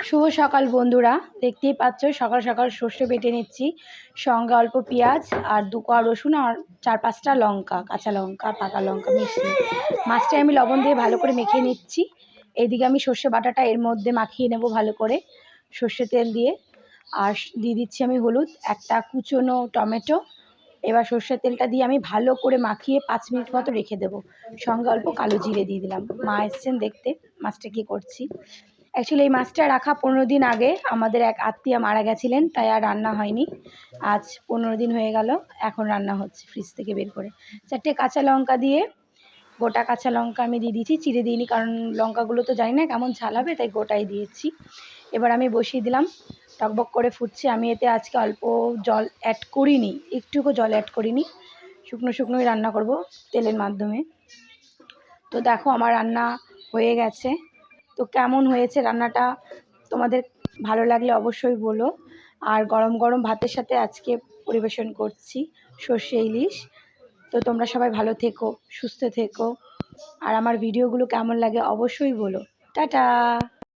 শুভ সকাল বন্ধুরা, দেখতেই পাচ্ছ সকাল সকাল সর্ষে বেটে নিচ্ছি, সঙ্গে অল্প পেঁয়াজ আর 2 কোয়া রসুন আর 4-5টা লঙ্কা, কাঁচা লঙ্কা পাকা লঙ্কা মিশিয়ে মাছটা আমি লবণ দিয়ে ভালো করে মেখে নিচ্ছি। এইদিকে আমি সর্ষে বাটাটা এর মধ্যে মাখিয়ে নেব ভালো করে সর্ষে তেল দিয়ে। আর দিয়ে দিচ্ছি আমি হলুদ, একটা কুচনো টমেটো। এবার সর্ষের তেলটা দিয়ে আমি ভালো করে মাখিয়ে 5 মিনিট মতো রেখে দেবো। সঙ্গে অল্প কালো জিরে দিয়ে দিলাম। মা এসছেন দেখতে মাছটা কী করছি। অ্যাকচুয়ালি এই মাছটা রাখা 15 দিন আগে আমাদের এক আত্মীয়া মারা গেছিলেন, তাই আর রান্না হয়নি। আজ 15 দিন হয়ে গেল, এখন রান্না হচ্ছে ফ্রিজ থেকে বের করে। 4টে কাঁচা লঙ্কা দিয়ে, গোটা কাঁচা লঙ্কা আমি দিয়ে দিয়েছি, চিড়ে দিইনি, কারণ লঙ্কাগুলো তো জানি না কেমন ঝাল হবে, তাই গোটাই দিয়েছি। এবার আমি বসিয়ে দিলাম, টকবক করে ফুটছে। আমি এতে আজকে অল্প জল অ্যাড করিনি, একটুকু জল অ্যাড করিনি, শুকনো শুকনোই রান্না করব তেলের মাধ্যমে। তো দেখো আমার রান্না হয়ে গেছে। তো কেমন হয়েছে রান্নাটা তোমাদের ভালো লাগলে অবশ্যই বলো। আর গরম গরম ভাতের সাথে আজকে পরিবেশন করছি সর্ষে ইলিশ। তো তোমরা সবাই ভালো থেকো, সুস্থ থেকো, আর আমার ভিডিওগুলো কেমন লাগে অবশ্যই বলো। টাটা।